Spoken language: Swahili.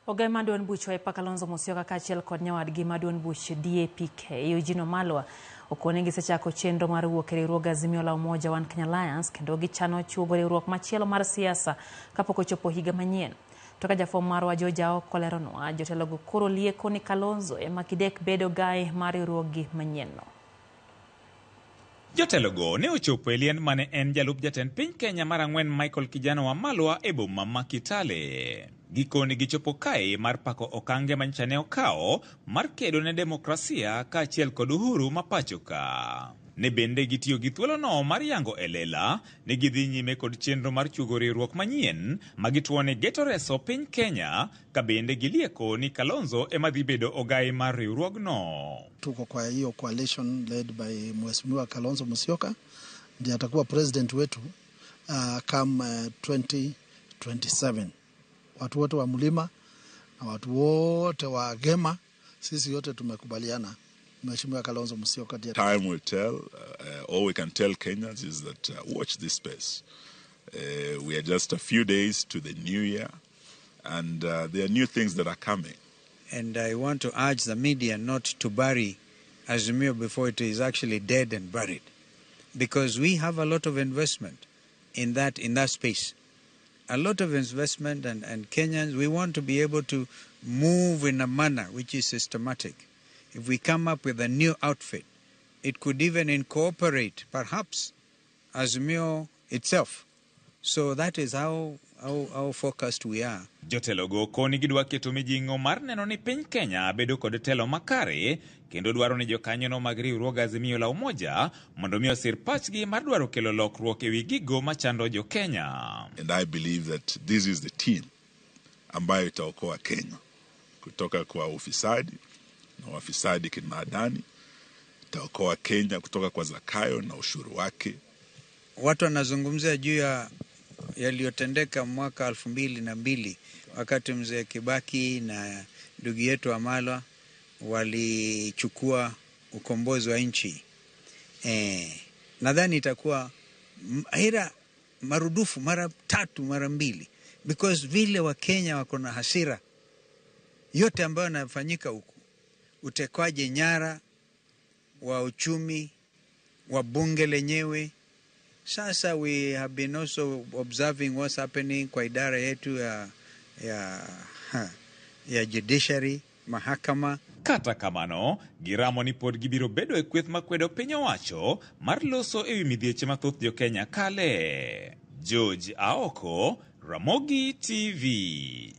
Ogai maduon buch wa Kalonzo Musyoka kaachiel kod nyawadgi maduon buch DAPK Eugene Wamalwa okone gisechako chenro mar wuok e riwruog Azimio la Umoja One Kenya Alliance kendo gichano chuogo riwruok machielo mar siasa kapok ochopo higa manyien. To ka jafom marwa Jojao koleronwa jotelogo koro lieko ni Kalonzo ema kidek bedo gai mar riwruogi manyienno. Jotelogo ne ochopo elien mane en jalup jatend piny Kenya mar ang'wen Michael Kijana Wamalwa e boma ma Kitale. Gikoni gichopo kae mar pako okange manchane okao mar kedo ne demokrasia kaachiel kod uhuru mapachoka. Ne bende gitiyo gi thuolono mar yango elela ne gidhi nyime kod chenro mar chugo riwruok manyien magituone geto reso piny Kenya ka bende gilieko ni Kalonzo ema dhi bedo ogai mar riwruogno. Tuko kwa hiyo coalition led by Mheshimiwa Kalonzo Musyoka ndiye atakuwa president wetu come 2027. Watu wote wa mlima na watu wote wa Gema sisi yote tumekubaliana Mheshimiwa Kalonzo Musyoka. Time will tell. All we can tell Kenyans is that watch this space. We are just a few days to the new year, and there are new things that are coming. And I want to urge the media not to bury Azimio before it is actually dead and buried, because we have a lot of investment in that space. A lot of investment, and Kenyans, we want to be able to move in a manner which is systematic. If we come up with a new outfit, it could even incorporate, perhaps, Azimio itself. So that is how focused we are. Jotelogo koni gidwa keto mijing'o mar neno ni piny Kenya bedo kod telo makare kendo dwaro ni jokanyono mag riwruog Azimio la Umoja mondo mi osir pachgi mar dwaro kelo lokruok ewi gigo machando jo Kenya. And I believe that this is the team ambayo itaokoa Kenya kutoka kwa ufisadi na wafisadi kimaadani, itaokoa Kenya kutoka kwa zakayo na ushuru wake. Watu wanazungumzia juu ya yaliyotendeka mwaka 2002 wakati mzee Kibaki na ndugu yetu Wamalwa walichukua ukombozi wa nchi. Nadhani itakuwa hira marudufu mara 3 mara 2, because vile wa Kenya wako na hasira yote ambayo yanafanyika huku, utekwaje nyara wa uchumi wa bunge lenyewe. Sasa we have been also observing what's happening kwa idara yetu ya judiciary, mahakama. Kata kamano, giramo ni pod gibiro bedo e kweth makwedo piny owacho mar loso ewi midhieche mathoth jo Kenya kale. George Aoko, Ramogi TV.